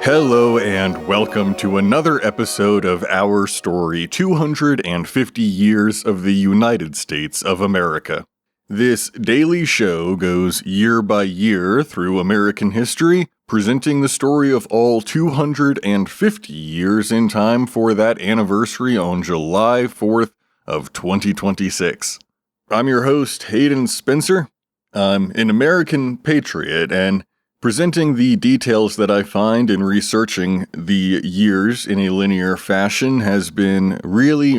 Hello and welcome to another episode of Our Story, 250 Years of the United States of America. This daily show goes year by year through American history, presenting the story of all 250 years in time for that anniversary on July 4th of 2026. I'm your host, Hayden Spencer. I'm an American patriot, and presenting the details that I find in researching the years in a linear fashion has been really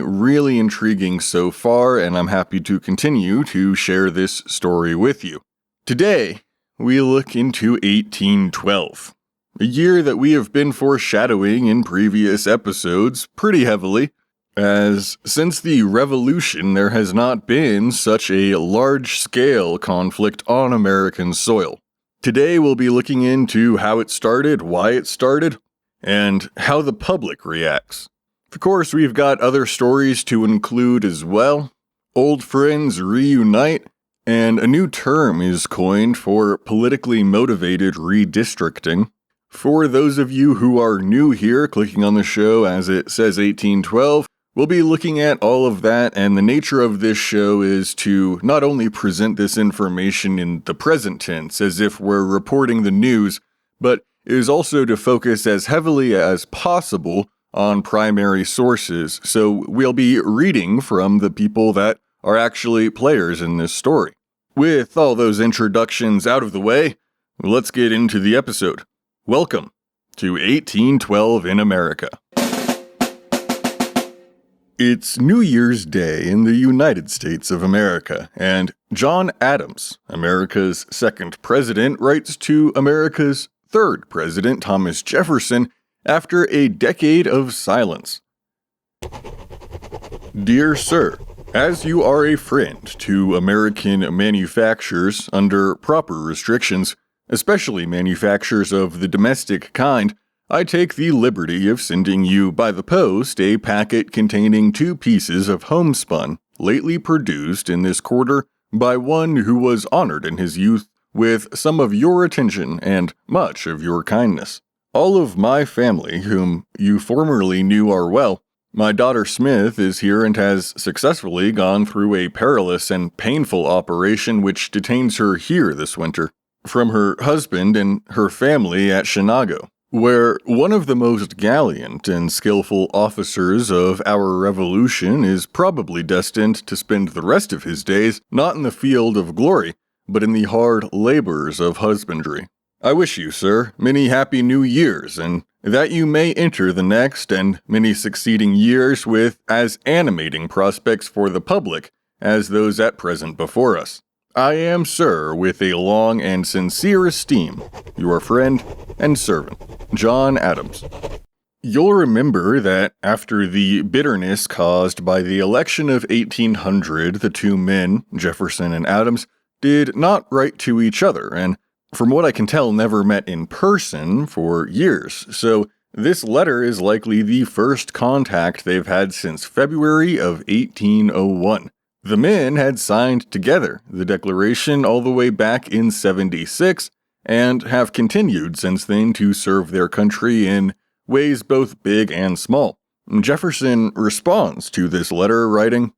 intriguing so far, and I'm happy to continue to share this story with you. Today, we look into 1812, a year that we have been foreshadowing in previous episodes pretty heavily, as since the Revolution there has not been such a large-scale conflict on American soil. Today we'll be looking into how it started, why it started, and how the public reacts. Of course, we've got other stories to include as well. Old friends reunite, and a new term is coined for politically motivated redistricting. For those of you who are new here, clicking on the show as it says 1812, we'll be looking at all of that, and the nature of this show is to not only present this information in the present tense, as if we're reporting the news, but is also to focus as heavily as possible on primary sources, so we'll be reading from the people that are actually players in this story. With all those introductions out of the way, let's get into the episode. Welcome to 1812 in America. It's New Year's Day in the United States of America, and John Adams, America's second president, writes to America's third president, Thomas Jefferson, after a decade of silence. Dear Sir, as you are a friend to American manufacturers under proper restrictions, especially manufacturers of the domestic kind, I take the liberty of sending you by the post a packet containing 2 pieces of homespun, lately produced in this quarter by one who was honored in his youth with some of your attention and much of your kindness. All of my family, whom you formerly knew are well, my daughter Smith is here and has successfully gone through a perilous and painful operation which detains her here this winter, from her husband and her family at Chinago, where one of the most gallant and skillful officers of our revolution is probably destined to spend the rest of his days not in the field of glory, but in the hard labors of husbandry. I wish you, sir, many happy New Years, and that you may enter the next and many succeeding years with as animating prospects for the public as those at present before us. I am, sir, with a long and sincere esteem, your friend and servant, John Adams. You'll remember that after the bitterness caused by the election of 1800, the 2 men, Jefferson and Adams, did not write to each other, and from what I can tell, never met in person for years, so this letter is likely the first contact they've had since February of 1801. The men had signed together the Declaration all the way back in 76, and have continued since then to serve their country in ways both big and small. Jefferson responds to this letter, writing,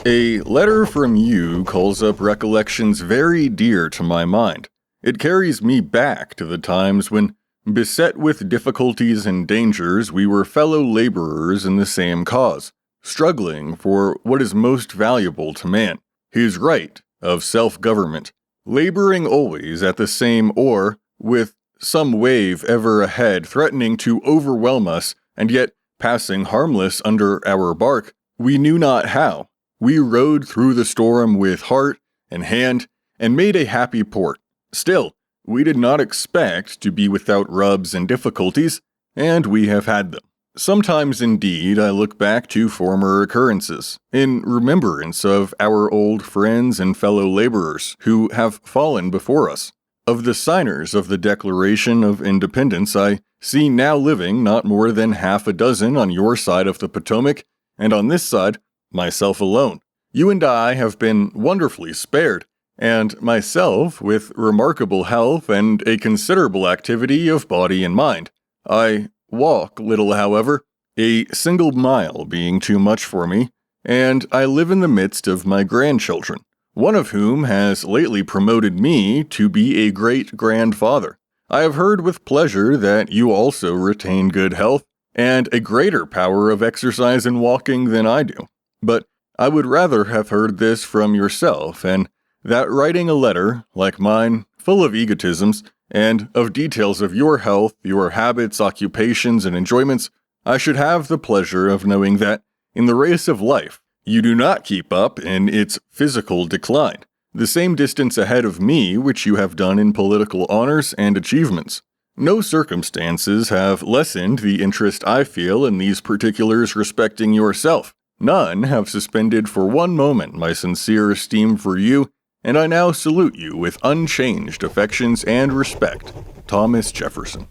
"A letter from you calls up recollections very dear to my mind. It carries me back to the times when, beset with difficulties and dangers, we were fellow laborers in the same cause, struggling for what is most valuable to man, his right of self-government, laboring always at the same oar, with some wave ever ahead threatening to overwhelm us, and yet passing harmless under our bark, we knew not how. We rode through the storm with heart and hand, and made a happy port. Still, we did not expect to be without rubs and difficulties, and we have had them. Sometimes, indeed, I look back to former occurrences, in remembrance of our old friends and fellow laborers who have fallen before us. Of the signers of the Declaration of Independence, I see now living not more than half a dozen on your side of the Potomac, and on this side, myself alone. You and I have been wonderfully spared, and myself with remarkable health and a considerable activity of body and mind. I walk little, however, a single mile being too much for me, and I live in the midst of my grandchildren, one of whom has lately promoted me to be a great-grandfather. I have heard with pleasure that you also retain good health and a greater power of exercise and walking than I do. But I would rather have heard this from yourself, and that writing a letter, like mine, full of egotisms, and of details of your health, your habits, occupations, and enjoyments, I should have the pleasure of knowing that, in the race of life, you do not keep up in its physical decline, the same distance ahead of me which you have done in political honors and achievements. No circumstances have lessened the interest I feel in these particulars respecting yourself. None have suspended for one moment my sincere esteem for you, and I now salute you with unchanged affections and respect. Thomas Jefferson.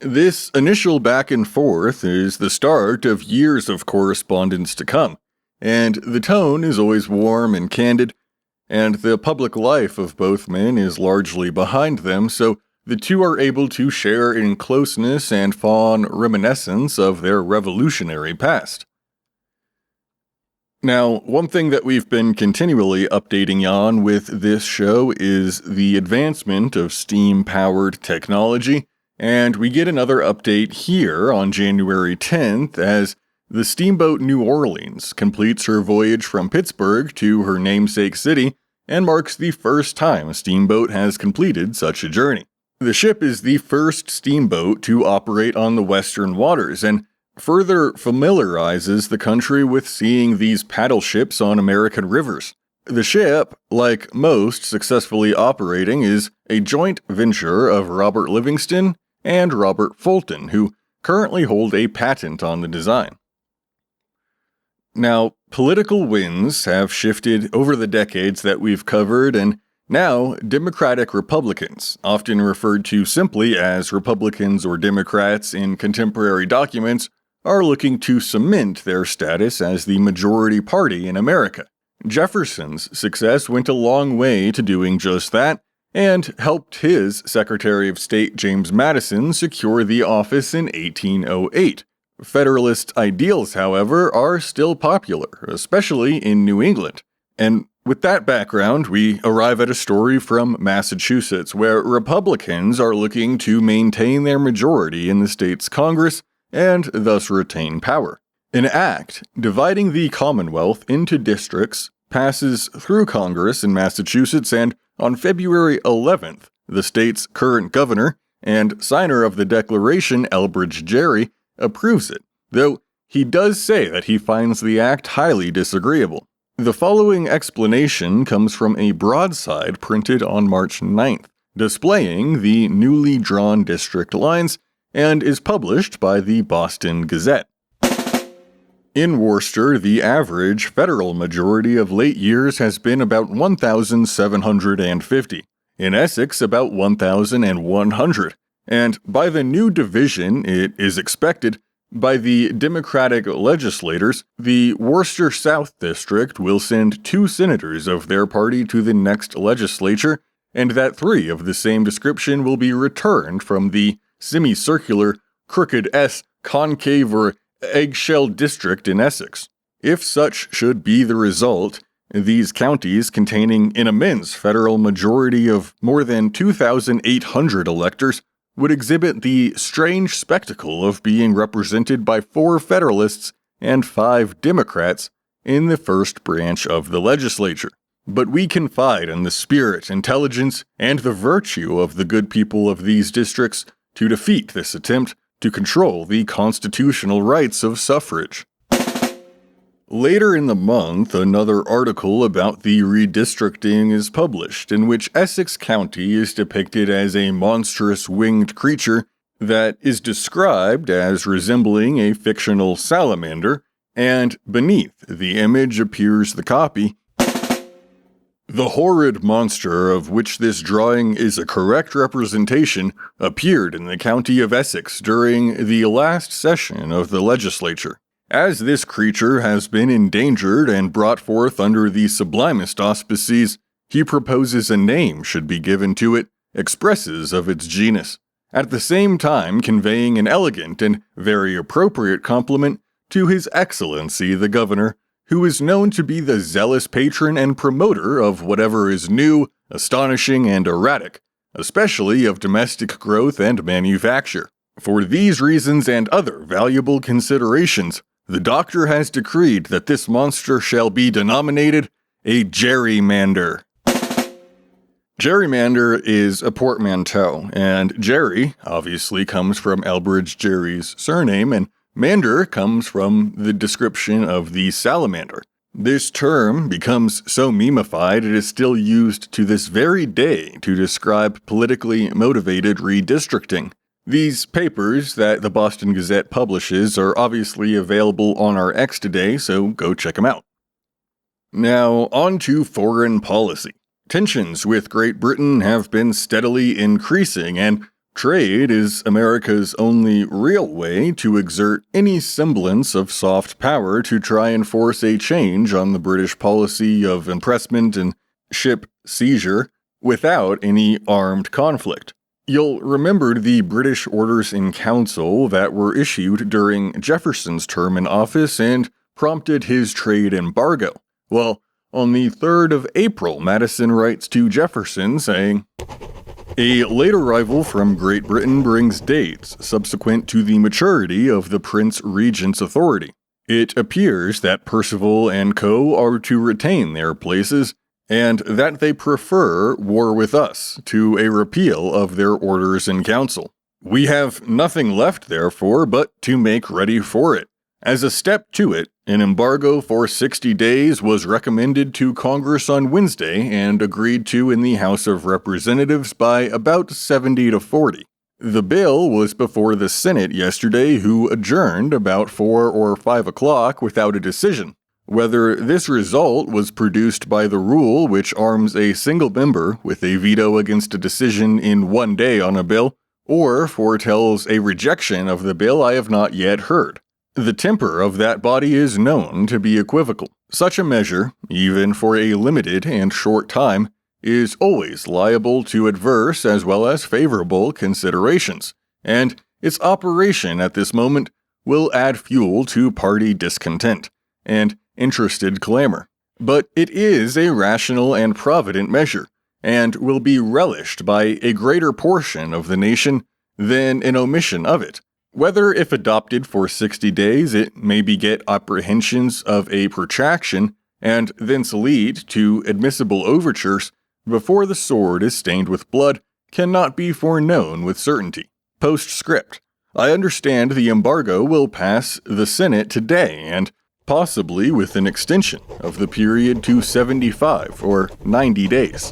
This initial back and forth is the start of years of correspondence to come, and the tone is always warm and candid, and the public life of both men is largely behind them, so the two are able to share in closeness and fond reminiscence of their revolutionary past. Now, one thing that we've been continually updating on with this show is the advancement of steam-powered technology, and we get another update here on January 10th as the steamboat New Orleans completes her voyage from Pittsburgh to her namesake city and marks the first time a steamboat has completed such a journey. The ship is the first steamboat to operate on the Western waters and further familiarizes the country with seeing these paddle ships on American rivers. The ship, like most successfully operating, is a joint venture of Robert Livingston and Robert Fulton, who currently hold a patent on the design. Now, political winds have shifted over the decades that we've covered, and now Democratic Republicans, often referred to simply as Republicans or Democrats in contemporary documents, are looking to cement their status as the majority party in America. Jefferson's success went a long way to doing just that, and helped his Secretary of State James Madison secure the office in 1808. Federalist ideals, however, are still popular, especially in New England. And with that background, we arrive at a story from Massachusetts, where Republicans are looking to maintain their majority in the state's Congress and thus retain power. An act dividing the Commonwealth into districts passes through Congress in Massachusetts, and on February 11th, the state's current governor and signer of the Declaration, Elbridge Gerry, approves it, though he does say that he finds the act highly disagreeable. The following explanation comes from a broadside printed on March 9th, displaying the newly drawn district lines, and is published by the Boston Gazette. In Worcester, the average federal majority of late years has been about 1,750. In Essex, about 1,100. And by the new division, it is expected, by the Democratic legislators, the Worcester South District will send 2 senators of their party to the next legislature, and that 3 of the same description will be returned from the semicircular, crooked S, concave, or eggshell district in Essex. If such should be the result, these counties, containing an immense federal majority of more than 2,800 electors, would exhibit the strange spectacle of being represented by 4 Federalists and 5 Democrats in the first branch of the legislature. But we confide in the spirit, intelligence, and the virtue of the good people of these districts to defeat this attempt to control the constitutional rights of suffrage. Later in the month, another article about the redistricting is published, in which Essex County is depicted as a monstrous winged creature that is described as resembling a fictional salamander, and beneath the image appears the copy, "The horrid monster of which this drawing is a correct representation appeared in the county of Essex during the last session of the legislature. As this creature has been endangered and brought forth under the sublimest auspices, he proposes a name should be given to it, expresses of its genus, at the same time conveying an elegant and very appropriate compliment to His Excellency the Governor, who is known to be the zealous patron and promoter of whatever is new, astonishing, and erratic, especially of domestic growth and manufacture. For these reasons and other valuable considerations, the doctor has decreed that this monster shall be denominated a gerrymander. Gerrymander is a portmanteau, and Gerry obviously comes from Elbridge Gerry's surname, and mander comes from the description of the salamander. This term becomes so memeified it is still used to this very day to describe politically motivated redistricting. These papers that the Boston Gazette publishes are obviously available on our X today, so go check them out. Now, on to foreign policy. Tensions with Great Britain have been steadily increasing, and trade is America's only real way to exert any semblance of soft power to try and force a change on the British policy of impressment and ship seizure without any armed conflict. You'll remember the British Orders in Council that were issued during Jefferson's term in office and prompted his trade embargo. Well, on the 3rd of April, Madison writes to Jefferson saying, "A late arrival from Great Britain brings dates subsequent to the maturity of the Prince Regent's authority. It appears that Percival and Co. are to retain their places, and that they prefer war with us to a repeal of their orders in council. We have nothing left, therefore, but to make ready for it. As a step to it, an embargo for 60 days was recommended to Congress on Wednesday and agreed to in the House of Representatives by about 70 to 40. The bill was before the Senate yesterday, who adjourned about 4 or 5 o'clock without a decision. Whether this result was produced by the rule which arms a single member with a veto against a decision in 1 day on a bill, or foretells a rejection of the bill, I have not yet heard. The temper of that body is known to be equivocal. Such a measure, even for a limited and short time, is always liable to adverse as well as favorable considerations, and its operation at this moment will add fuel to party discontent and interested clamor. But it is a rational and provident measure, and will be relished by a greater portion of the nation than an omission of it. Whether, if adopted for 60 days, it may beget apprehensions of a protraction, and thence lead to admissible overtures, before the sword is stained with blood, cannot be foreknown with certainty. Postscript. I understand the embargo will pass the Senate today, and possibly with an extension of the period to 75 or 90 days.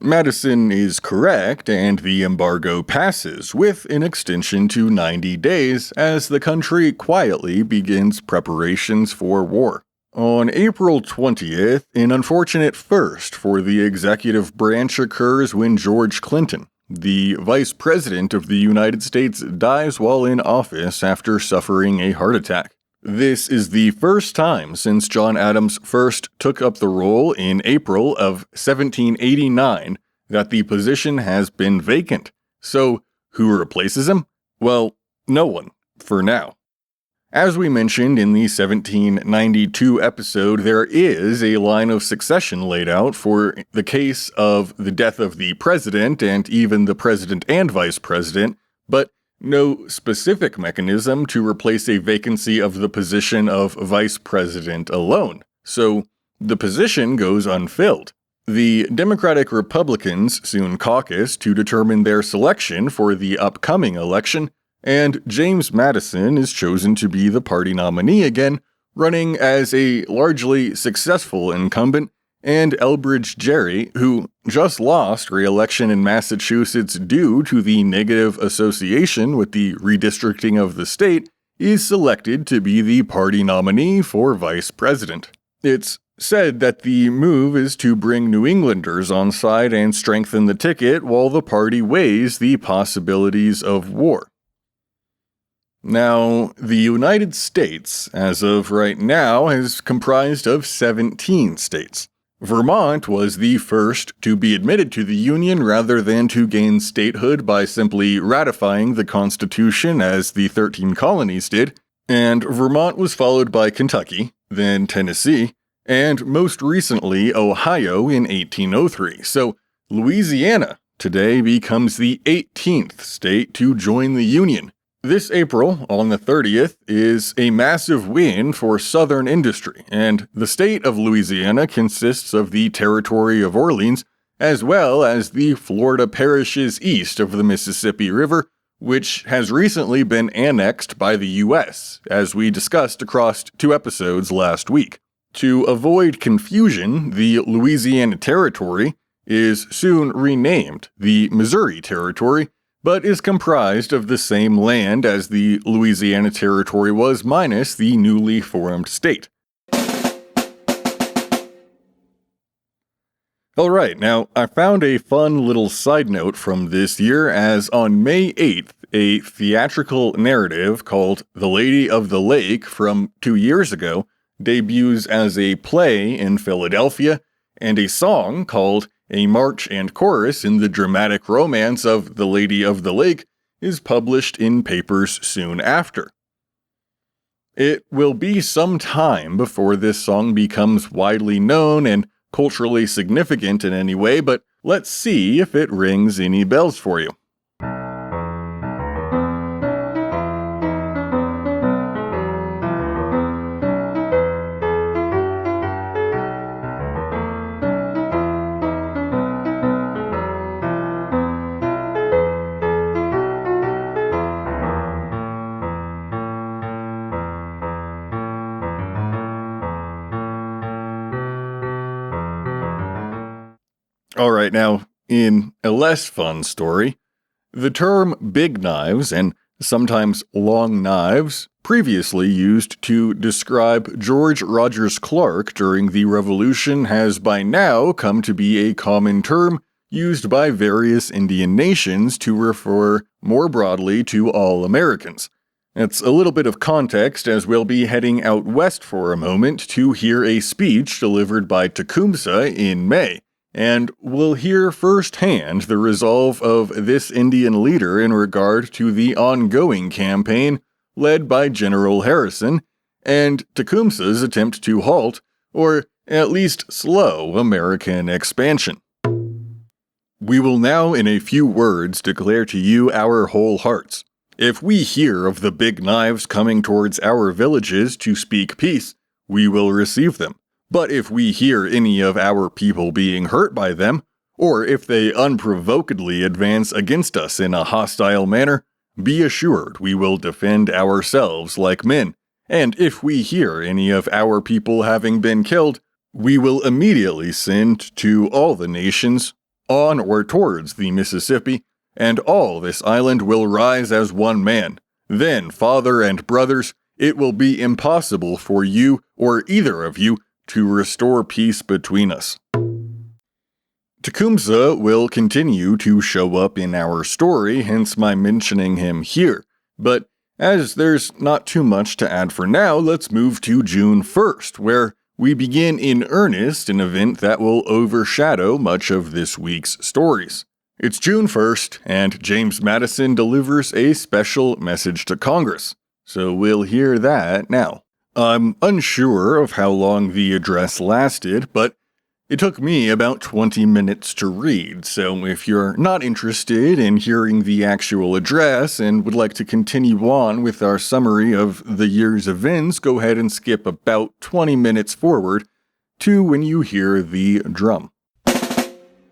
Madison is correct, and the embargo passes with an extension to 90 days as the country quietly begins preparations for war. On April 20th, an unfortunate first for the executive branch occurs when George Clinton, the Vice President of the United States, dies while in office after suffering a heart attack. This is the first time since John Adams first took up the role in April of 1789 that the position has been vacant. So, who replaces him? Well, no one, for now. As we mentioned in the 1792 episode, there is a line of succession laid out for the case of the death of the president and even the president and vice president, but no specific mechanism to replace a vacancy of the position of vice president alone. So, the position goes unfilled. The Democratic Republicans soon caucus to determine their selection for the upcoming election, and James Madison is chosen to be the party nominee again, running as a largely successful incumbent, and Elbridge Gerry, who just lost re-election in Massachusetts due to the negative association with the redistricting of the state, is selected to be the party nominee for vice president. It's said that the move is to bring New Englanders on side and strengthen the ticket while the party weighs the possibilities of war. Now, the United States, as of right now, is comprised of 17 states. Vermont was the first to be admitted to the Union rather than to gain statehood by simply ratifying the Constitution as the 13 colonies did, and Vermont was followed by Kentucky, then Tennessee, and most recently Ohio in 1803. So Louisiana today becomes the 18th state to join the Union. This April, on the 30th, is a massive win for Southern industry, and the state of Louisiana consists of the Territory of Orleans, as well as the Florida parishes east of the Mississippi River, which has recently been annexed by the U.S., as we discussed across 2 episodes last week. To avoid confusion, the Louisiana Territory is soon renamed the Missouri Territory, but is comprised of the same land as the Louisiana Territory was minus the newly formed state. Alright, now I found a fun little side note from this year as on May 8th, a theatrical narrative called The Lady of the Lake from 2 years ago debuts as a play in Philadelphia, and a song called A March and Chorus in the Dramatic Romance of The Lady of the Lake is published in papers soon after. It will be some time before this song becomes widely known and culturally significant in any way, but let's see if it rings any bells for you. Alright, now, in a less fun story, the term big knives and sometimes long knives, previously used to describe George Rogers Clark during the Revolution, has by now come to be a common term used by various Indian nations to refer more broadly to all Americans. It's a little bit of context as we'll be heading out west for a moment to hear a speech delivered by Tecumseh in May. And we'll hear firsthand the resolve of this Indian leader in regard to the ongoing campaign led by General Harrison, and Tecumseh's attempt to halt, or at least slow, American expansion. We will now in a few words declare to you our whole hearts. If we hear of the big knives coming towards our villages to speak peace, we will receive them. But if we hear any of our people being hurt by them, or if they unprovokedly advance against us in a hostile manner, be assured we will defend ourselves like men. And if we hear any of our people having been killed, we will immediately send to all the nations, on or towards the Mississippi, and all this island will rise as one man. Then, father and brothers, it will be impossible for you, or either of you, to restore peace between us. Tecumseh will continue to show up in our story, hence my mentioning him here. But as there's not too much to add for now, let's move to June 1st, where we begin in earnest an event that will overshadow much of this week's stories. It's June 1st, and James Madison delivers a special message to Congress. So we'll hear that now. I'm unsure of how long the address lasted, but it took me about 20 minutes to read, so if you're not interested in hearing the actual address and would like to continue on with our summary of the year's events, go ahead and skip about 20 minutes forward to when you hear the drum.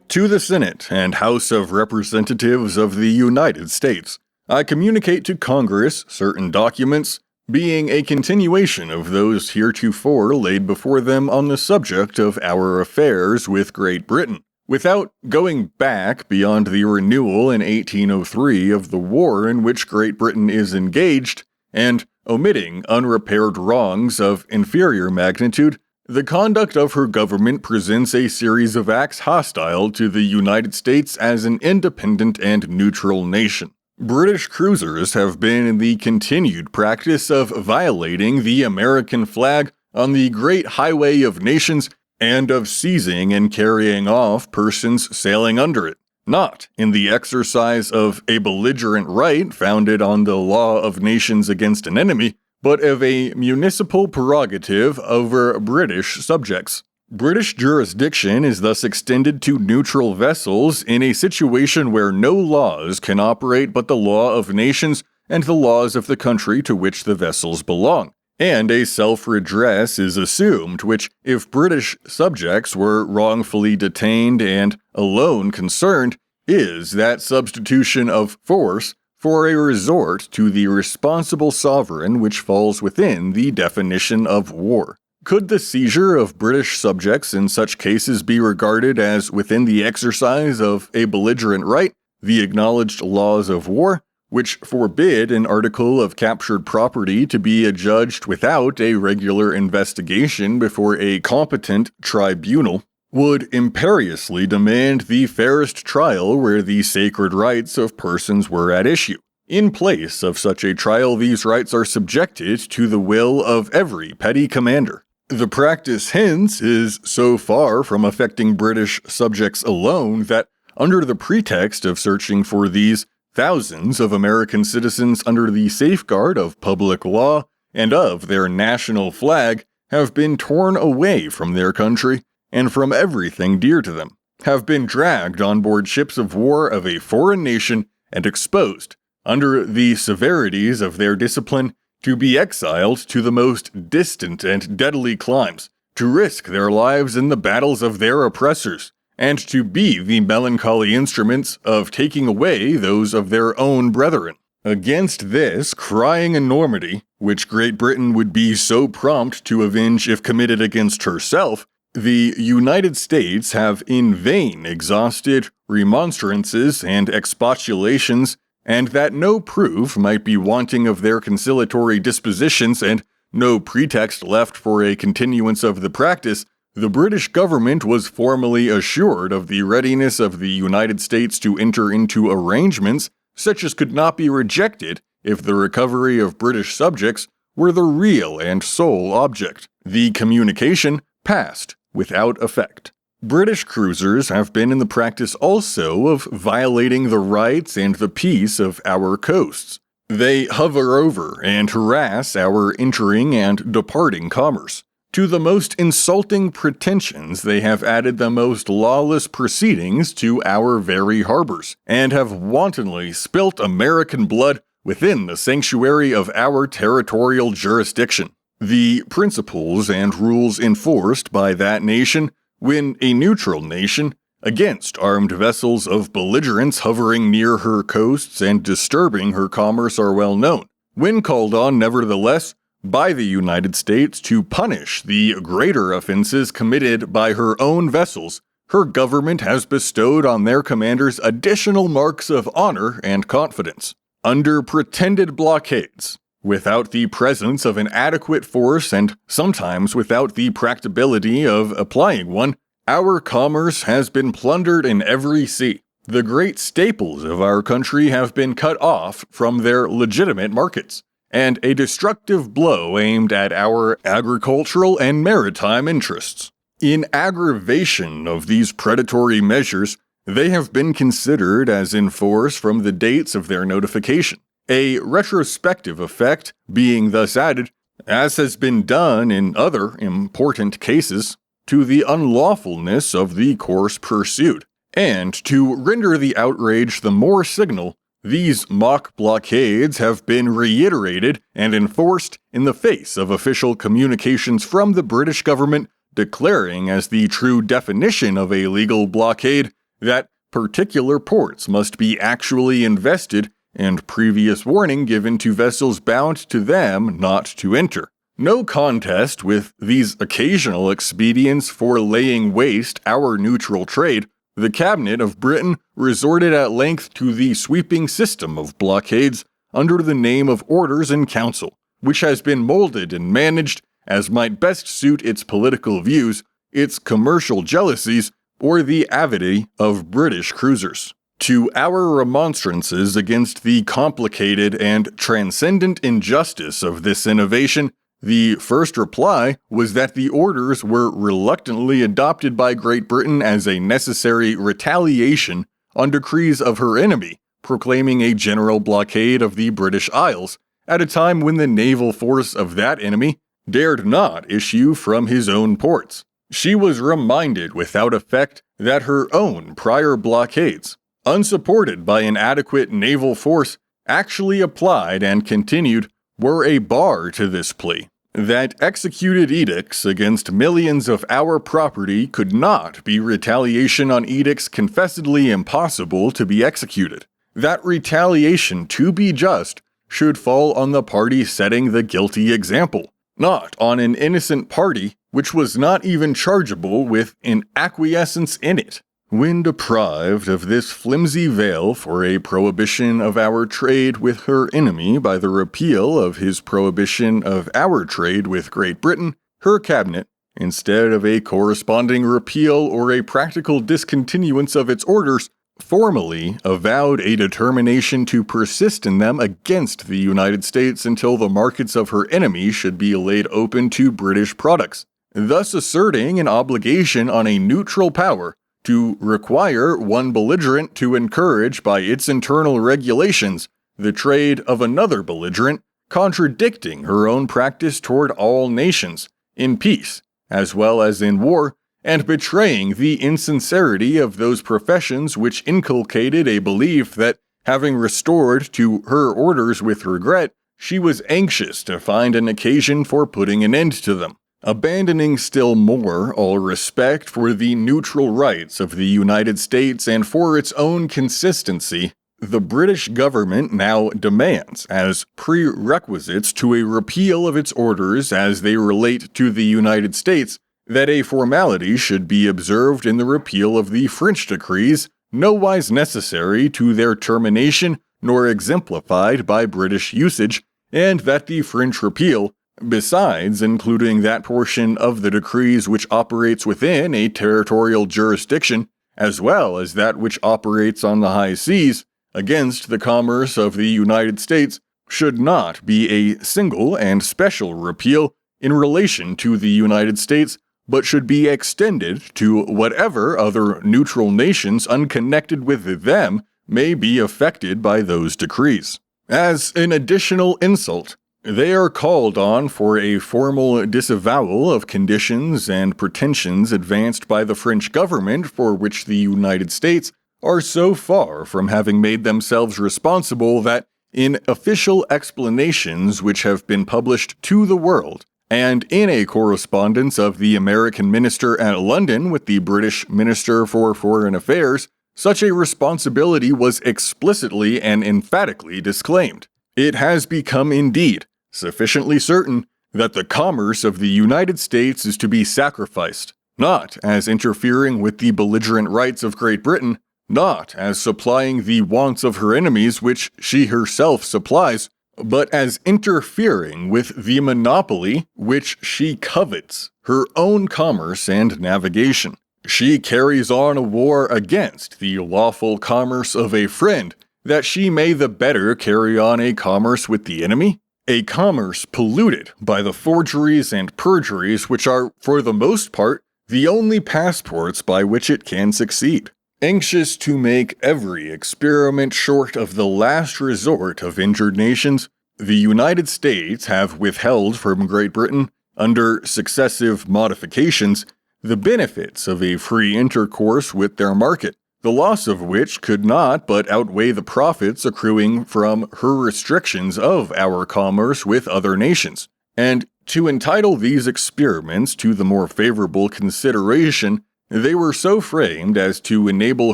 To the Senate and House of Representatives of the United States, I communicate to Congress certain documents being a continuation of those heretofore laid before them on the subject of our affairs with Great Britain, without going back beyond the renewal in 1803 of the war in which Great Britain is engaged, and omitting unrepaired wrongs of inferior magnitude. The conduct of her government presents a series of acts hostile to the United States as an independent and neutral nation. British cruisers have been in the continued practice of violating the American flag on the Great Highway of Nations and of seizing and carrying off persons sailing under it, not in the exercise of a belligerent right founded on the law of nations against an enemy, but of a municipal prerogative over British subjects. British jurisdiction is thus extended to neutral vessels in a situation where no laws can operate but the law of nations and the laws of the country to which the vessels belong. And a self-redress is assumed, which, if British subjects were wrongfully detained and alone concerned, is that substitution of force for a resort to the responsible sovereign which falls within the definition of war. Could the seizure of British subjects in such cases be regarded as within the exercise of a belligerent right, the acknowledged laws of war, which forbid an article of captured property to be adjudged without a regular investigation before a competent tribunal, would imperiously demand the fairest trial where the sacred rights of persons were at issue? In place of such a trial, these rights are subjected to the will of every petty commander. The practice hence is so far from affecting British subjects alone that, under the pretext of searching for these, thousands of American citizens under the safeguard of public law and of their national flag have been torn away from their country and from everything dear to them, have been dragged on board ships of war of a foreign nation and exposed, under the severities of their discipline, to be exiled to the most distant and deadly climes, to risk their lives in the battles of their oppressors, and to be the melancholy instruments of taking away those of their own brethren. Against this crying enormity, which Great Britain would be so prompt to avenge if committed against herself, the United States have in vain exhausted remonstrances and expostulations, and that no proof might be wanting of their conciliatory dispositions and no pretext left for a continuance of the practice, the British government was formally assured of the readiness of the United States to enter into arrangements such as could not be rejected if the recovery of British subjects were the real and sole object. The communication passed without effect. British cruisers have been in the practice also of violating the rights and the peace of our coasts. They hover over and harass our entering and departing commerce. To the most insulting pretensions they have added the most lawless proceedings to our very harbors, and have wantonly spilt American blood within the sanctuary of our territorial jurisdiction. The principles and rules enforced by that nation when a neutral nation, against armed vessels of belligerents hovering near her coasts and disturbing her commerce are well known. When called on, nevertheless, by the United States to punish the greater offenses committed by her own vessels, her government has bestowed on their commanders additional marks of honor and confidence. Under pretended blockades, without the presence of an adequate force and sometimes without the practicability of applying one, our commerce has been plundered in every sea. The great staples of our country have been cut off from their legitimate markets, and a destructive blow aimed at our agricultural and maritime interests. In aggravation of these predatory measures, they have been considered as in force from the dates of their notification, a retrospective effect being thus added, as has been done in other important cases, to the unlawfulness of the course pursued. And to render the outrage the more signal, these mock blockades have been reiterated and enforced in the face of official communications from the British government declaring as the true definition of a legal blockade that particular ports must be actually invested and previous warning given to vessels bound to them not to enter. No contest with these occasional expedients for laying waste our neutral trade, the Cabinet of Britain resorted at length to the sweeping system of blockades under the name of Orders in Council, which has been molded and managed as might best suit its political views, its commercial jealousies, or the avidity of British cruisers. To our remonstrances against the complicated and transcendent injustice of this innovation, the first reply was that the orders were reluctantly adopted by Great Britain as a necessary retaliation on decrees of her enemy, proclaiming a general blockade of the British Isles, at a time when the naval force of that enemy dared not issue from his own ports. She was reminded without effect that her own prior blockades, unsupported by an adequate naval force, actually applied and continued, were a bar to this plea. That executed edicts against millions of our property could not be retaliation on edicts confessedly impossible to be executed. That retaliation, to be just, should fall on the party setting the guilty example, not on an innocent party which was not even chargeable with an acquiescence in it. When deprived of this flimsy veil for a prohibition of our trade with her enemy by the repeal of his prohibition of our trade with Great Britain, her cabinet, instead of a corresponding repeal or a practical discontinuance of its orders, formally avowed a determination to persist in them against the United States until the markets of her enemy should be laid open to British products, thus asserting an obligation on a neutral power to require one belligerent to encourage by its internal regulations the trade of another belligerent, contradicting her own practice toward all nations, in peace as well as in war, and betraying the insincerity of those professions which inculcated a belief that, having restored to her orders with regret, she was anxious to find an occasion for putting an end to them. Abandoning still more all respect for the neutral rights of the United States and for its own consistency, the British government now demands, as prerequisites to a repeal of its orders as they relate to the United States, that a formality should be observed in the repeal of the French decrees, nowise necessary to their termination nor exemplified by British usage, and that the French repeal, besides including that portion of the decrees which operates within a territorial jurisdiction, as well as that which operates on the high seas, against the commerce of the United States, should not be a single and special repeal in relation to the United States, but should be extended to whatever other neutral nations unconnected with them may be affected by those decrees. As an additional insult, they are called on for a formal disavowal of conditions and pretensions advanced by the French government for which the United States are so far from having made themselves responsible that, in official explanations which have been published to the world, and in a correspondence of the American minister at London with the British Minister for Foreign Affairs, such a responsibility was explicitly and emphatically disclaimed. It has become, indeed, sufficiently certain that the commerce of the United States is to be sacrificed, not as interfering with the belligerent rights of Great Britain, not as supplying the wants of her enemies which she herself supplies, but as interfering with the monopoly which she covets, her own commerce and navigation. She carries on a war against the lawful commerce of a friend, that she may the better carry on a commerce with the enemy, a commerce polluted by the forgeries and perjuries which are, for the most part, the only passports by which it can succeed. Anxious to make every experiment short of the last resort of injured nations, the United States have withheld from Great Britain, under successive modifications, the benefits of a free intercourse with their market, the loss of which could not but outweigh the profits accruing from her restrictions of our commerce with other nations. And to entitle these experiments to the more favorable consideration, they were so framed as to enable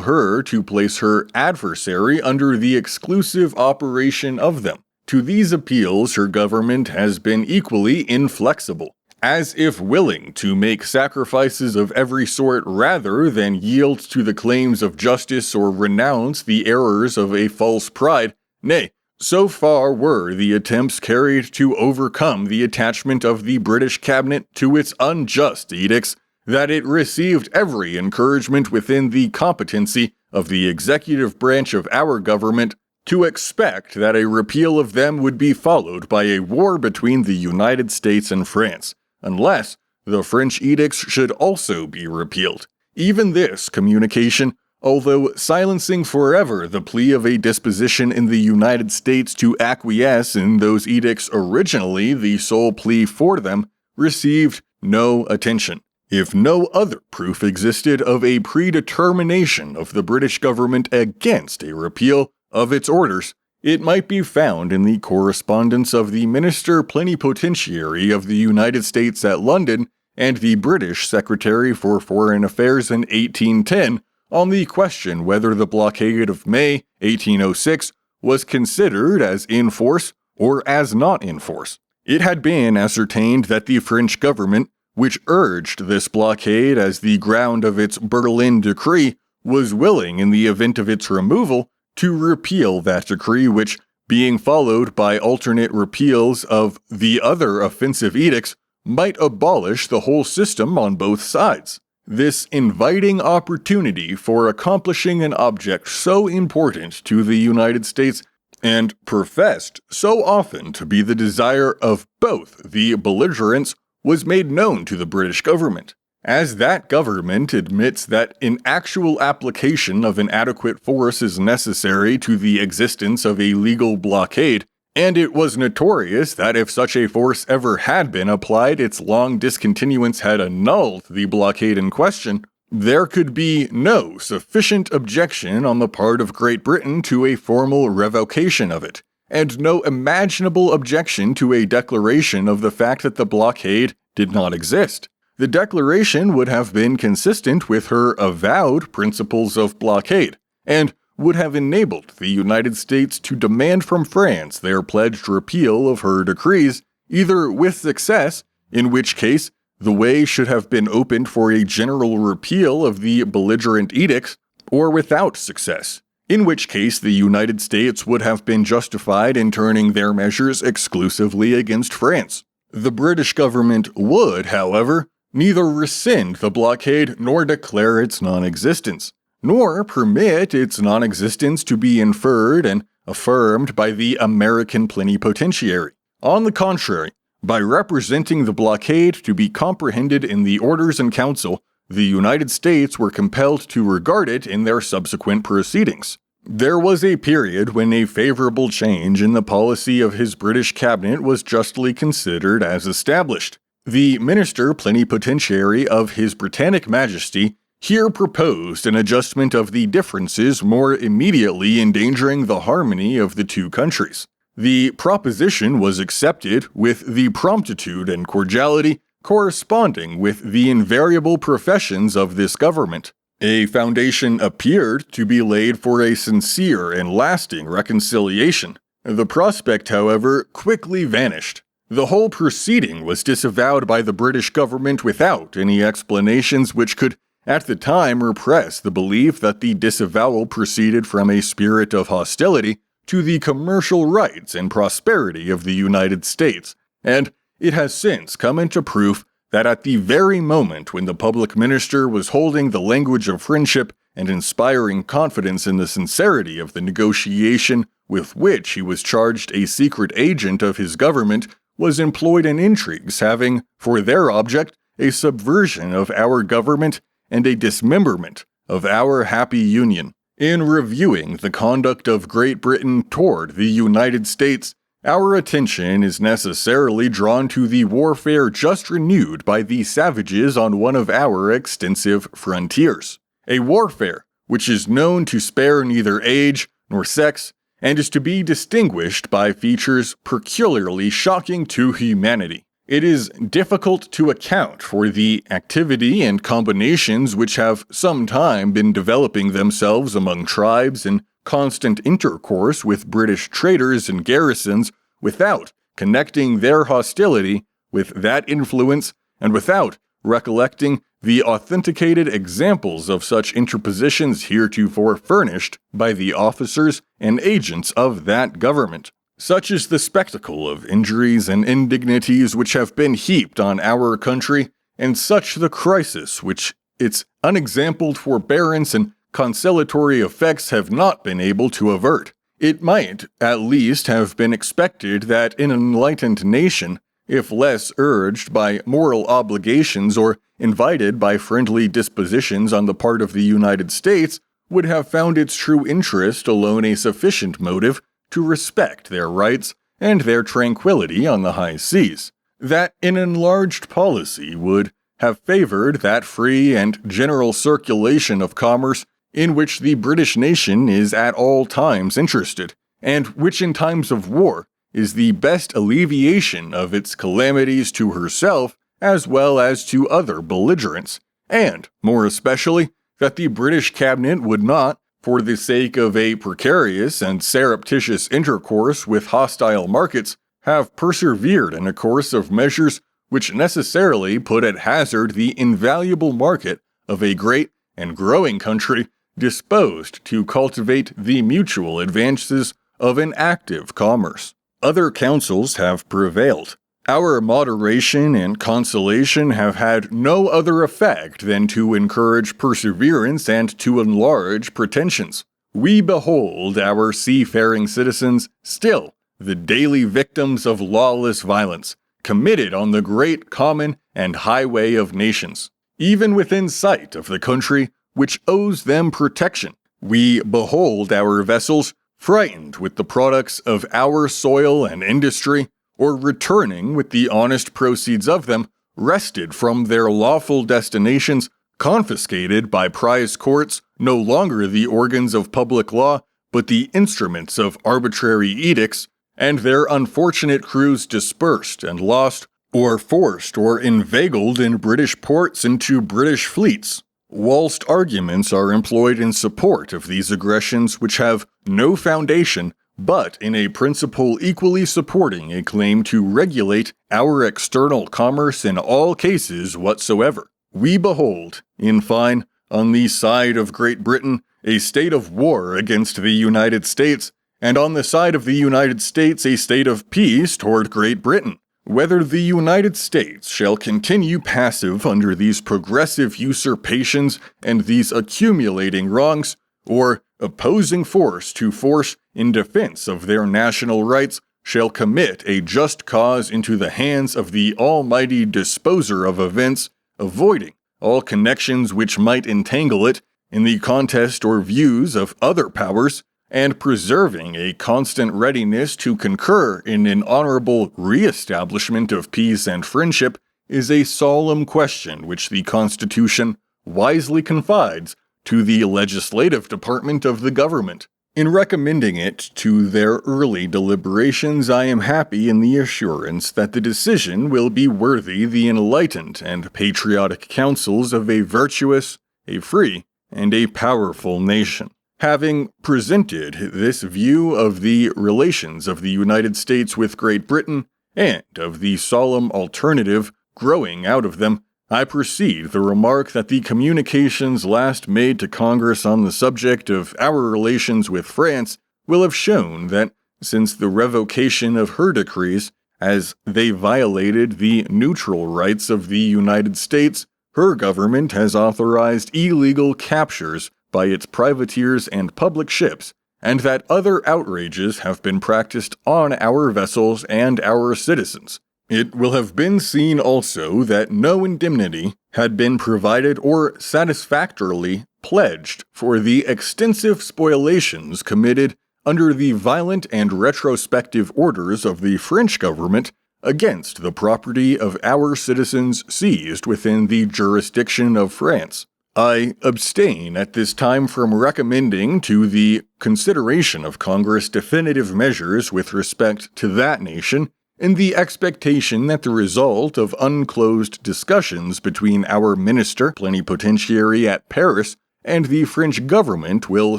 her to place her adversary under the exclusive operation of them. To these appeals her government has been equally inflexible, as if willing to make sacrifices of every sort rather than yield to the claims of justice or renounce the errors of a false pride. Nay, so far were the attempts carried to overcome the attachment of the British cabinet to its unjust edicts, that it received every encouragement within the competency of the executive branch of our government to expect that a repeal of them would be followed by a war between the United States and France, unless the French edicts should also be repealed. Even this communication, although silencing forever the plea of a disposition in the United States to acquiesce in those edicts originally the sole plea for them, received no attention. If no other proof existed of a predetermination of the British government against a repeal of its orders, it might be found in the correspondence of the Minister Plenipotentiary of the United States at London and the British Secretary for Foreign Affairs in 1810 on the question whether the blockade of May 1806 was considered as in force or as not in force. It had been ascertained that the French government, which urged this blockade as the ground of its Berlin Decree, was willing, in the event of its removal, to repeal that decree, which, being followed by alternate repeals of the other offensive edicts, might abolish the whole system on both sides. This inviting opportunity for accomplishing an object so important to the United States and professed so often to be the desire of both the belligerents was made known to the British government. As that government admits that an actual application of an adequate force is necessary to the existence of a legal blockade, and it was notorious that if such a force ever had been applied, its long discontinuance had annulled the blockade in question, there could be no sufficient objection on the part of Great Britain to a formal revocation of it, and no imaginable objection to a declaration of the fact that the blockade did not exist. The declaration would have been consistent with her avowed principles of blockade, and would have enabled the United States to demand from France their pledged repeal of her decrees, either with success, in which case the way should have been opened for a general repeal of the belligerent edicts, or without success, in which case the United States would have been justified in turning their measures exclusively against France. The British government would, however, neither rescind the blockade nor declare its non-existence, nor permit its non-existence to be inferred and affirmed by the American plenipotentiary. On the contrary, by representing the blockade to be comprehended in the Orders in Council, the United States were compelled to regard it in their subsequent proceedings. There was a period when a favorable change in the policy of his British cabinet was justly considered as established. The Minister Plenipotentiary of His Britannic Majesty here proposed an adjustment of the differences more immediately endangering the harmony of the two countries. The proposition was accepted with the promptitude and cordiality corresponding with the invariable professions of this government. A foundation appeared to be laid for a sincere and lasting reconciliation. The prospect, however, quickly vanished. The whole proceeding was disavowed by the British government without any explanations which could, at the time, repress the belief that the disavowal proceeded from a spirit of hostility to the commercial rights and prosperity of the United States, and it has since come into proof that at the very moment when the public minister was holding the language of friendship and inspiring confidence in the sincerity of the negotiation with which he was charged, a secret agent of his government was employed in intrigues having for their object a subversion of our government and a dismemberment of our happy union. In reviewing the conduct of Great Britain toward the United States, our attention is necessarily drawn to the warfare just renewed by the savages on one of our extensive frontiers. A warfare which is known to spare neither age nor sex, and is to be distinguished by features peculiarly shocking to humanity. It is difficult to account for the activity and combinations which have some time been developing themselves among tribes in constant intercourse with British traders and garrisons without connecting their hostility with that influence and without recollecting the authenticated examples of such interpositions heretofore furnished by the officers and agents of that government. Such is the spectacle of injuries and indignities which have been heaped on our country, and such the crisis which its unexampled forbearance and conciliatory effects have not been able to avert. It might, at least, have been expected that an enlightened nation, if less urged by moral obligations or invited by friendly dispositions on the part of the United States, would have found its true interest alone a sufficient motive to respect their rights and their tranquility on the high seas. That an enlarged policy would have favored that free and general circulation of commerce in which the British nation is at all times interested, and which in times of war is the best alleviation of its calamities to herself as well as to other belligerents, and, more especially, that the British cabinet would not, for the sake of a precarious and surreptitious intercourse with hostile markets, have persevered in a course of measures which necessarily put at hazard the invaluable market of a great and growing country disposed to cultivate the mutual advances of an active commerce. Other counsels have prevailed. Our moderation and conciliation have had no other effect than to encourage perseverance and to enlarge pretensions. We behold our seafaring citizens still the daily victims of lawless violence, committed on the great common and highway of nations. Even within sight of the country which owes them protection, we behold our vessels frightened with the products of our soil and industry, or returning with the honest proceeds of them, wrested from their lawful destinations, confiscated by prize courts, no longer the organs of public law, but the instruments of arbitrary edicts, and their unfortunate crews dispersed and lost, or forced or inveigled in British ports into British fleets, whilst arguments are employed in support of these aggressions which have no foundation but in a principle equally supporting a claim to regulate our external commerce in all cases whatsoever. We behold, in fine, on the side of Great Britain, a state of war against the United States, and on the side of the United States a state of peace toward Great Britain. Whether the United States shall continue passive under these progressive usurpations and these accumulating wrongs, or, opposing force to force in defense of their national rights, shall commit a just cause into the hands of the almighty disposer of events, avoiding all connections which might entangle it in the contest or views of other powers, and preserving a constant readiness to concur in an honorable re-establishment of peace and friendship, is a solemn question which the Constitution wisely confides to the legislative department of the government. In recommending it to their early deliberations, I am happy in the assurance that the decision will be worthy the enlightened and patriotic counsels of a virtuous, a free, and a powerful nation. Having presented this view of the relations of the United States with Great Britain, and of the solemn alternative growing out of them, I proceed the remark that the communications last made to Congress on the subject of our relations with France will have shown that, since the revocation of her decrees, as they violated the neutral rights of the United States, her government has authorized illegal captures by its privateers and public ships, and that other outrages have been practiced on our vessels and our citizens. It will have been seen also that no indemnity had been provided or satisfactorily pledged for the extensive spoliations committed under the violent and retrospective orders of the French government against the property of our citizens seized within the jurisdiction of France. I abstain at this time from recommending to the consideration of Congress definitive measures with respect to that nation, in the expectation that the result of unclosed discussions between our minister plenipotentiary at Paris and the French government will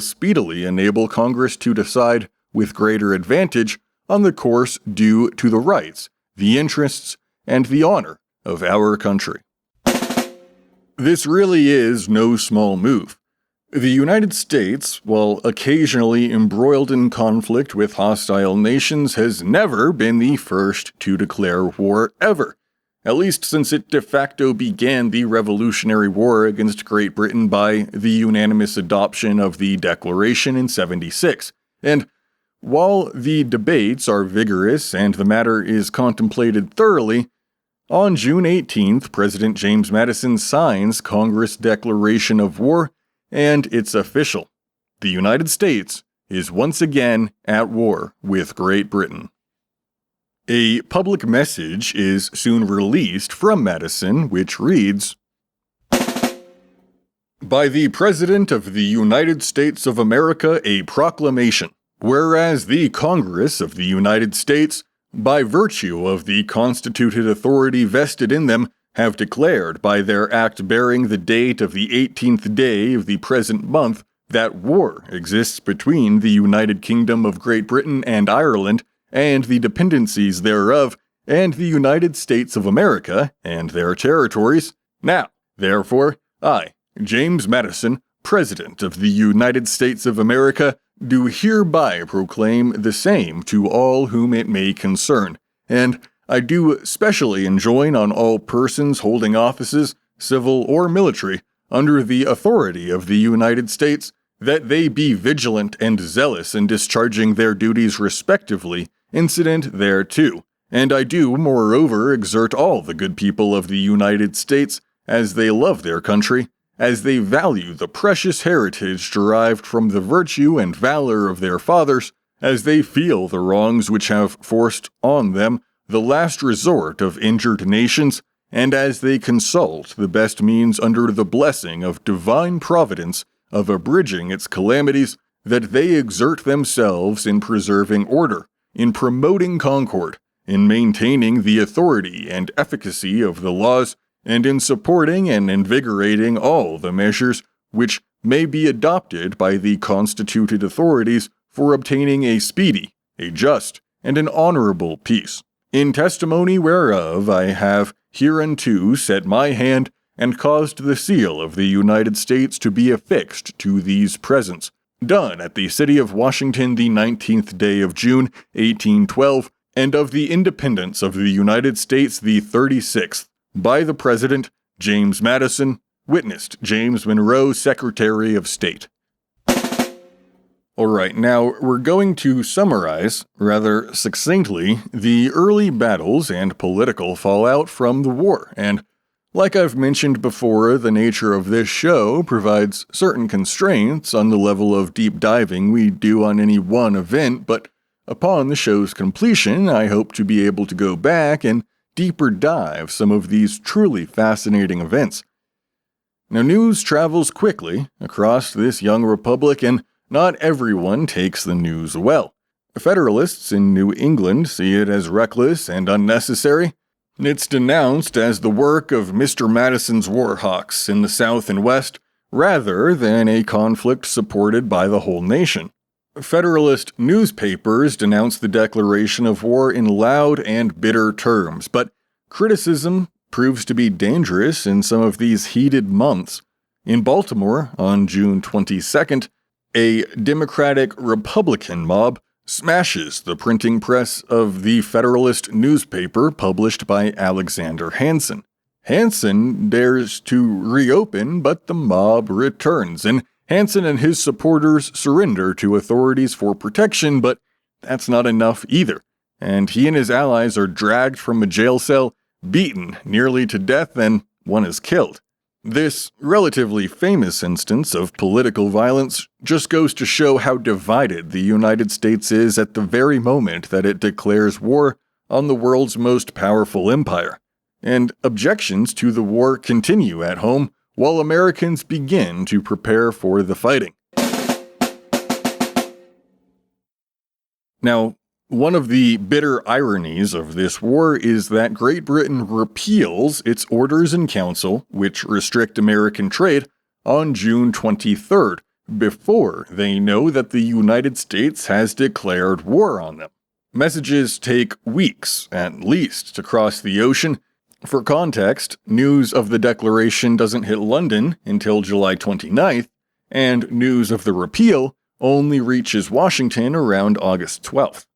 speedily enable Congress to decide with greater advantage on the course due to the rights, the interests, and the honor of our country. This really is no small move. The United States, while occasionally embroiled in conflict with hostile nations, has never been the first to declare war ever, at least since it de facto began the Revolutionary War against Great Britain by the unanimous adoption of the Declaration in 76. And while the debates are vigorous and the matter is contemplated thoroughly, on June 18th, President James Madison signs Congress' declaration of war, and it's official. The United States is once again at war with Great Britain. A public message is soon released from Madison, which reads, "By the President of the United States of America, a proclamation. Whereas the Congress of the United States, by virtue of the constituted authority vested in them, have declared by their act bearing the date of the 18th day of the present month that war exists between the United Kingdom of Great Britain and Ireland, and the dependencies thereof, and the United States of America, and their territories. Now, therefore, I, James Madison, President of the United States of America, do hereby proclaim the same to all whom it may concern, and I do specially enjoin on all persons holding offices, civil or military, under the authority of the United States, that they be vigilant and zealous in discharging their duties respectively, incident thereto, and I do, moreover, exhort all the good people of the United States, as they love their country, as they value the precious heritage derived from the virtue and valor of their fathers, as they feel the wrongs which have forced on them the last resort of injured nations, and as they consult the best means under the blessing of divine providence of abridging its calamities, that they exert themselves in preserving order, in promoting concord, in maintaining the authority and efficacy of the laws, and in supporting and invigorating all the measures which may be adopted by the constituted authorities for obtaining a speedy, a just, and an honorable peace. In testimony whereof I have hereunto set my hand and caused the seal of the United States to be affixed to these presents, done at the city of Washington the 19th day of June, 1812, and of the independence of the United States the 36th, by the President, James Madison, witnessed James Monroe, Secretary of State." Alright, now we're going to summarize, rather succinctly, the early battles and political fallout from the war, and like I've mentioned before, the nature of this show provides certain constraints on the level of deep diving we do on any one event, but upon the show's completion, I hope to be able to go back and deeper dive some of these truly fascinating events. Now, news travels quickly across this young republic, and not everyone takes the news well. Federalists in New England see it as reckless and unnecessary. It's denounced as the work of Mr. Madison's war hawks in the South and West, rather than a conflict supported by the whole nation. Federalist newspapers denounce the declaration of war in loud and bitter terms, but criticism proves to be dangerous in some of these heated months. In Baltimore, on June 22nd, a Democratic-Republican mob smashes the printing press of the Federalist newspaper published by Alexander Hanson. Hanson dares to reopen, but the mob returns, and Hanson and his supporters surrender to authorities for protection, but that's not enough either, and he and his allies are dragged from a jail cell, beaten nearly to death, and one is killed. This relatively famous instance of political violence just goes to show how divided the United States is at the very moment that it declares war on the world's most powerful empire, and objections to the war continue at home while Americans begin to prepare for the fighting. Now, one of the bitter ironies of this war is that Great Britain repeals its Orders in Council, which restrict American trade, on June 23rd, before they know that the United States has declared war on them. Messages take weeks, at least, to cross the ocean. For context, news of the declaration doesn't hit London until July 29th, and news of the repeal only reaches Washington around August 12th.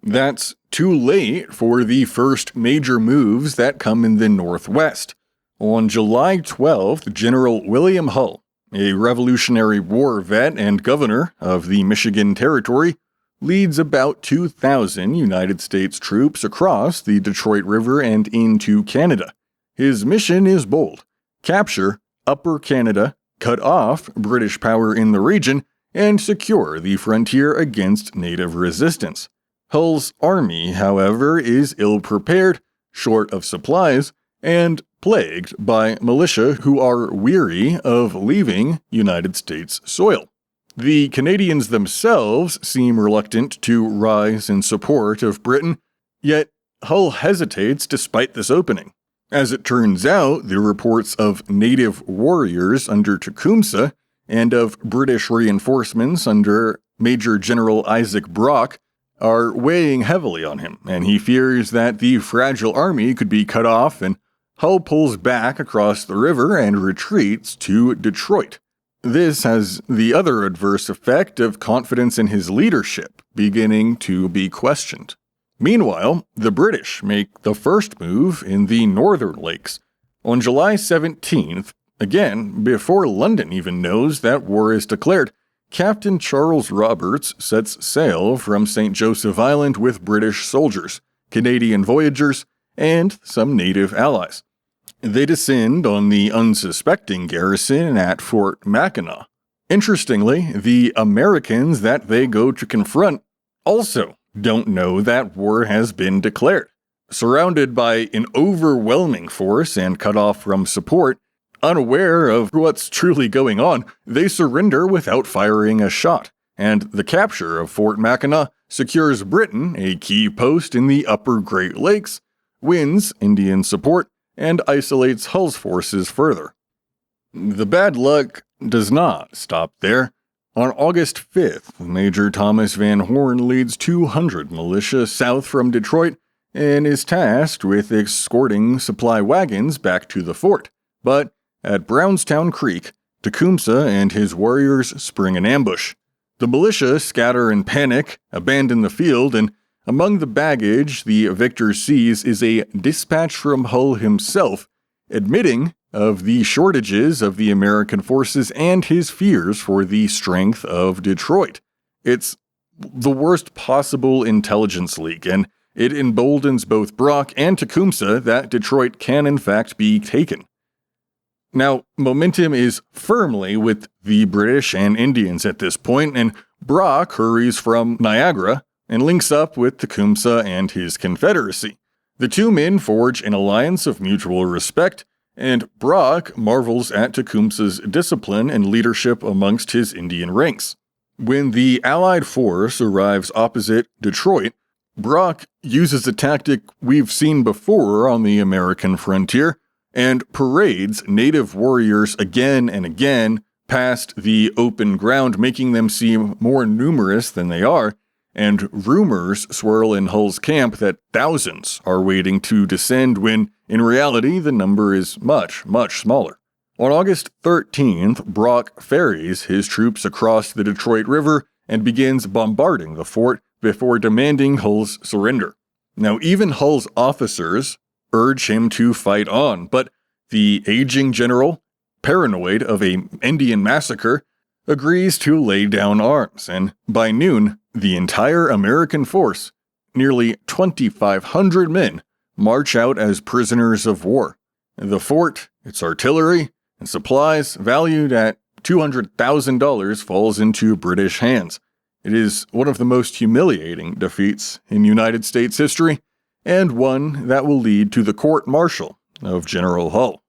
That's too late for the first major moves that come in the Northwest. On July 12th, General William Hull, a Revolutionary War vet and governor of the Michigan Territory, leads about 2,000 United States troops across the Detroit River and into Canada. His mission is bold: capture Upper Canada, cut off British power in the region, and secure the frontier against native resistance. Hull's army, however, is ill-prepared, short of supplies, and plagued by militia who are weary of leaving United States soil. The Canadians themselves seem reluctant to rise in support of Britain, yet Hull hesitates despite this opening. As it turns out, the reports of native warriors under Tecumseh and of British reinforcements under Major General Isaac Brock are weighing heavily on him, and he fears that the fragile army could be cut off, and Hull pulls back across the river and retreats to Detroit. This has the other adverse effect of confidence in his leadership beginning to be questioned. Meanwhile, the British make the first move in the Northern Lakes. On July 17th, again, before London even knows that war is declared, Captain Charles Roberts sets sail from St. Joseph Island with British soldiers, Canadian voyagers, and some native allies. They descend on the unsuspecting garrison at Fort Mackinac. Interestingly, the Americans that they go to confront also don't know that war has been declared. Surrounded by an overwhelming force and cut off from support, unaware of what's truly going on, they surrender without firing a shot, and the capture of Fort Mackinac secures Britain a key post in the upper Great Lakes, wins Indian support, and isolates Hull's forces further. The bad luck does not stop there. On August 5th, Major Thomas Van Horn leads 200 militia south from Detroit and is tasked with escorting supply wagons back to the fort. But at Brownstown Creek, Tecumseh and his warriors spring an ambush. The militia scatter in panic, abandon the field, and among the baggage the victor sees is a dispatch from Hull himself, admitting of the shortages of the American forces and his fears for the strength of Detroit. It's the worst possible intelligence leak, and it emboldens both Brock and Tecumseh that Detroit can in fact be taken. Now, momentum is firmly with the British and Indians at this point, and Brock hurries from Niagara and links up with Tecumseh and his Confederacy. The two men forge an alliance of mutual respect, and Brock marvels at Tecumseh's discipline and leadership amongst his Indian ranks. When the Allied force arrives opposite Detroit, Brock uses a tactic we've seen before on the American frontier and parades native warriors again and again past the open ground, making them seem more numerous than they are, and rumors swirl in Hull's camp that thousands are waiting to descend when, in reality, the number is much, much smaller. On August 13th, Brock ferries his troops across the Detroit River and begins bombarding the fort before demanding Hull's surrender. Now, even Hull's officers urge him to fight on, but the aging general, paranoid of an Indian massacre, agrees to lay down arms, and by noon, the entire American force, nearly 2,500 men, march out as prisoners of war. The fort, its artillery, and supplies valued at $200,000 falls into British hands. It is one of the most humiliating defeats in United States history, and one that will lead to the court-martial of General Hull.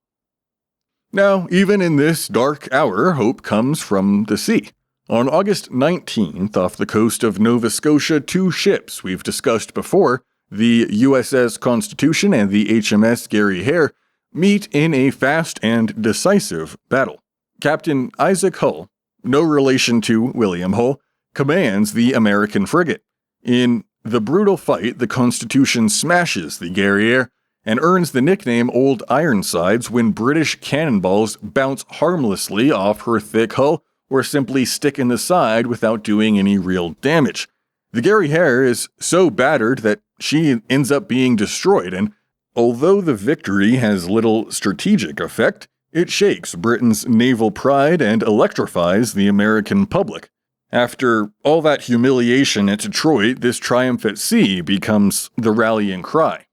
Now, even in this dark hour, hope comes from the sea. On August 19th, off the coast of Nova Scotia, two ships we've discussed before, the USS Constitution and the HMS Gary Hare, meet in a fast and decisive battle. Captain Isaac Hull, no relation to William Hull, commands the American frigate. In the brutal fight, the Constitution smashes the Guerriere and earns the nickname Old Ironsides when British cannonballs bounce harmlessly off her thick hull or simply stick in the side without doing any real damage. The Gerrymander is so battered that she ends up being destroyed, and although the victory has little strategic effect, it shakes Britain's naval pride and electrifies the American public. After all that humiliation at Detroit, this triumph at sea becomes the rallying cry.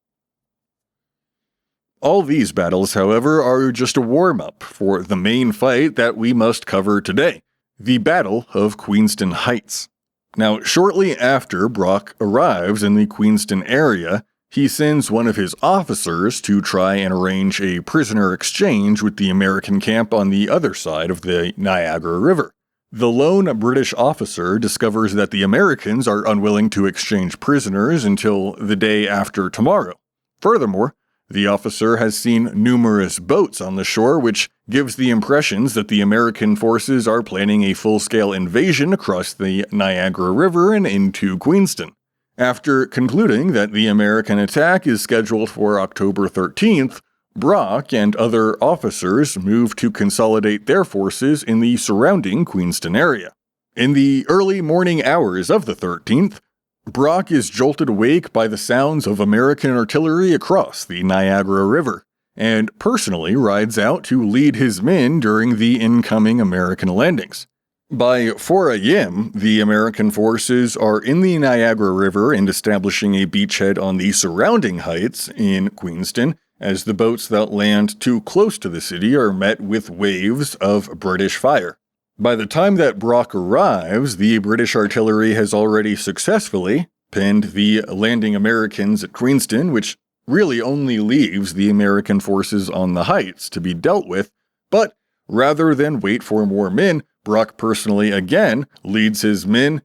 All these battles, however, are just a warm-up for the main fight that we must cover today, the Battle of Queenston Heights. Now, shortly after Brock arrives in the Queenston area, he sends one of his officers to try and arrange a prisoner exchange with the American camp on the other side of the Niagara River. The lone British officer discovers that the Americans are unwilling to exchange prisoners until the day after tomorrow. Furthermore, the officer has seen numerous boats on the shore, which gives the impressions that the American forces are planning a full-scale invasion across the Niagara River and into Queenston. After concluding that the American attack is scheduled for October 13th, Brock and other officers move to consolidate their forces in the surrounding Queenston area. In the early morning hours of the 13th, Brock is jolted awake by the sounds of American artillery across the Niagara River, and personally rides out to lead his men during the incoming American landings. By 4 a.m., the American forces are in the Niagara River and establishing a beachhead on the surrounding heights in Queenston, as the boats that land too close to the city are met with waves of British fire. By the time that Brock arrives, the British artillery has already successfully pinned the landing Americans at Queenston, which really only leaves the American forces on the heights to be dealt with, but rather than wait for more men, Brock personally again leads his men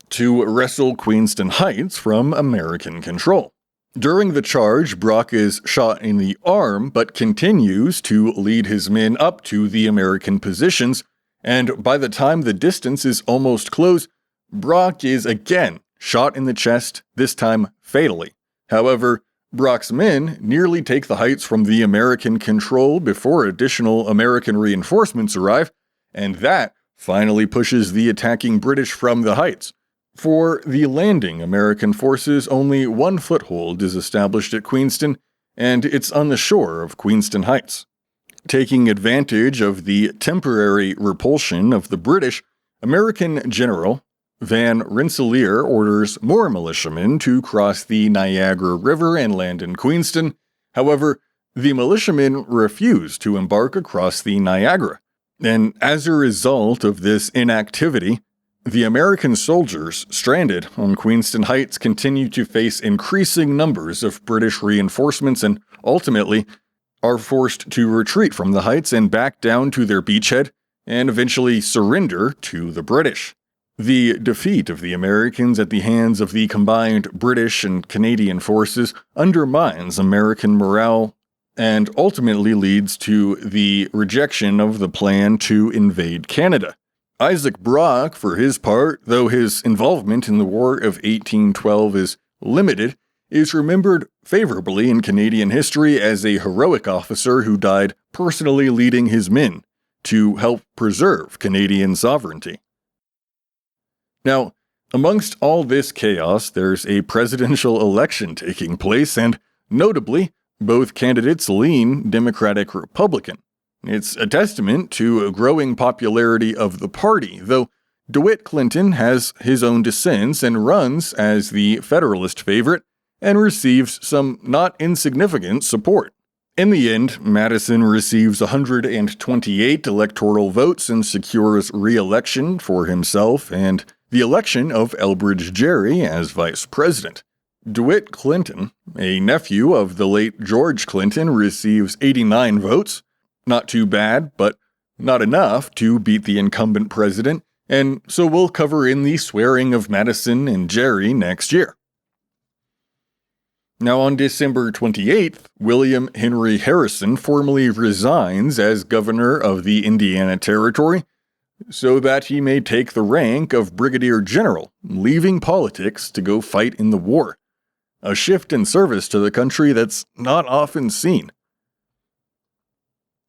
to wrestle Queenston Heights from American control. During the charge, Brock is shot in the arm, but continues to lead his men up to the American positions, and by the time the distance is almost closed, Brock is again shot in the chest, this time fatally. However, Brock's men nearly take the heights from the American control before additional American reinforcements arrive, and that finally pushes the attacking British from the heights. For the landing American forces, only one foothold is established at Queenston, and it's on the shore of Queenston Heights. Taking advantage of the temporary repulsion of the British, American General Van Rensselaer orders more militiamen to cross the Niagara River and land in Queenston. However, the militiamen refuse to embark across the Niagara, and as a result of this inactivity, the American soldiers stranded on Queenston Heights continue to face increasing numbers of British reinforcements and ultimately are forced to retreat from the heights and back down to their beachhead and eventually surrender to the British. The defeat of the Americans at the hands of the combined British and Canadian forces undermines American morale and ultimately leads to the rejection of the plan to invade Canada. Isaac Brock, for his part, though his involvement in the War of 1812 is limited, is remembered favorably in Canadian history as a heroic officer who died personally leading his men to help preserve Canadian sovereignty. Now, amongst all this chaos, there's a presidential election taking place, and notably, both candidates lean Democratic-Republican. It's a testament to a growing popularity of the party, though DeWitt Clinton has his own dissents and runs as the Federalist favorite and receives some not insignificant support. In the end, Madison receives 128 electoral votes and secures re-election for himself and the election of Elbridge Gerry as vice president. DeWitt Clinton, a nephew of the late George Clinton, receives 89 votes. Not too bad, but not enough to beat the incumbent president, and so we'll cover in the swearing of Madison and Gerry next year. Now on December 28th, William Henry Harrison formally resigns as governor of the Indiana Territory so that he may take the rank of brigadier general, leaving politics to go fight in the war. A shift in service to the country that's not often seen.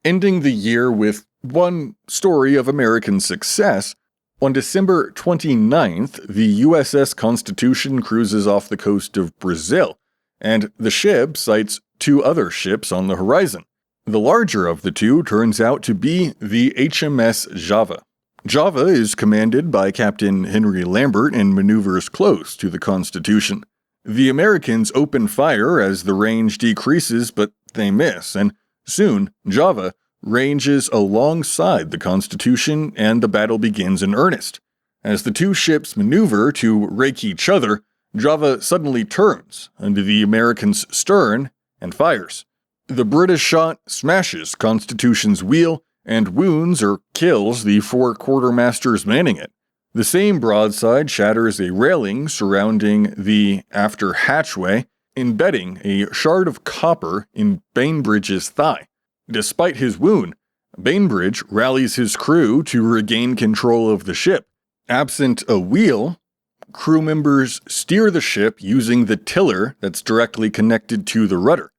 Ending the year with one story of American success, On December 29th, the USS Constitution cruises off the coast of Brazil, and the ship sights two other ships on the horizon. The larger of the two turns out to be the HMS Java. Java is commanded by Captain Henry Lambert and maneuvers close to the Constitution. The Americans open fire as the range decreases, but they miss, and soon Java ranges alongside the Constitution and the battle begins in earnest. As the two ships maneuver to rake each other, Java suddenly turns under the Americans' stern and fires. The British shot smashes Constitution's wheel and wounds or kills the four quartermasters manning it. The same broadside shatters a railing surrounding the after hatchway, embedding a shard of copper in Bainbridge's thigh. Despite his wound, Bainbridge rallies his crew to regain control of the ship. Absent a wheel, crew members steer the ship using the tiller that's directly connected to the rudder.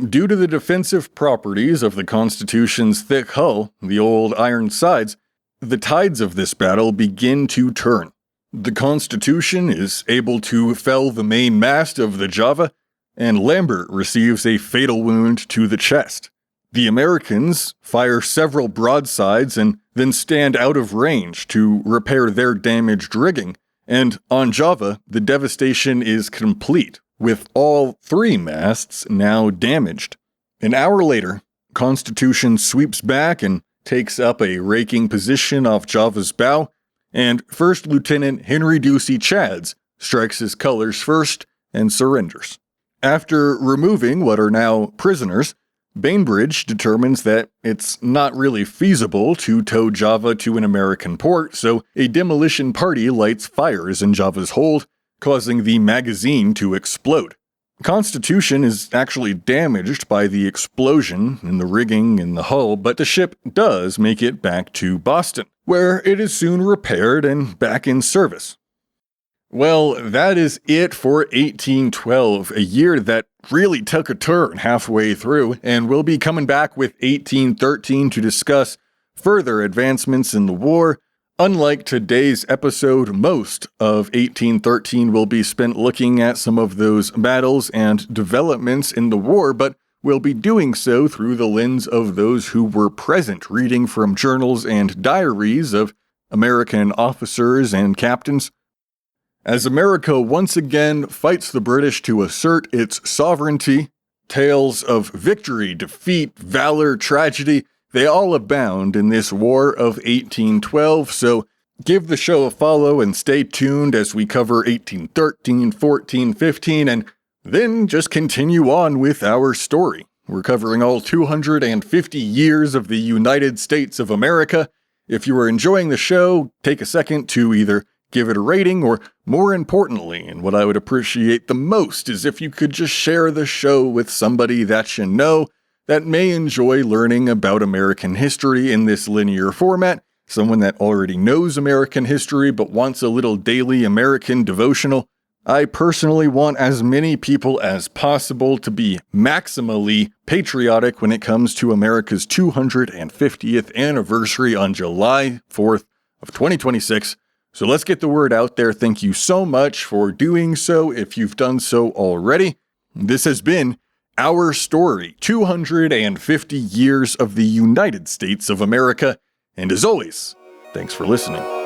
Due to the defensive properties of the Constitution's thick hull, the old iron sides, the tides of this battle begin to turn. The Constitution is able to fell the main mast of the Java, and Lambert receives a fatal wound to the chest. The Americans fire several broadsides and then stand out of range to repair their damaged rigging, and on Java, the devastation is complete, with all three masts now damaged. An hour later, Constitution sweeps back and takes up a raking position off Java's bow, and First Lieutenant Henry Ducey Chads strikes his colors first and surrenders. After removing what are now prisoners, Bainbridge determines that it's not really feasible to tow Java to an American port, so a demolition party lights fires in Java's hold, causing the magazine to explode. Constitution is actually damaged by the explosion in the rigging and the hull, but the ship does make it back to Boston, where it is soon repaired and back in service. Well, that is it for 1812, a year that really took a turn halfway through, and we'll be coming back with 1813 to discuss further advancements in the war. Unlike today's episode, most of 1813 will be spent looking at some of those battles and developments in the war, but we'll be doing so through the lens of those who were present, reading from journals and diaries of American officers and captains. As America once again fights the British to assert its sovereignty, tales of victory, defeat, valor, tragedy, they all abound in this War of 1812, so give the show a follow and stay tuned as we cover 1813, 14, 15, and then just continue on with our story. We're covering all 250 years of the United States of America. If you are enjoying the show, take a second to either give it a rating, or more importantly, and what I would appreciate the most is if you could just share the show with somebody that you know that may enjoy learning about American history in this linear format, someone that already knows American history but wants a little daily American devotional. I personally want as many people as possible to be maximally patriotic when it comes to America's 250th anniversary on July 4th of 2026. So let's get the word out there. Thank you so much for doing so if you've done so already. This has been Our Story, 250 Years of the United States of America. And as always, thanks for listening.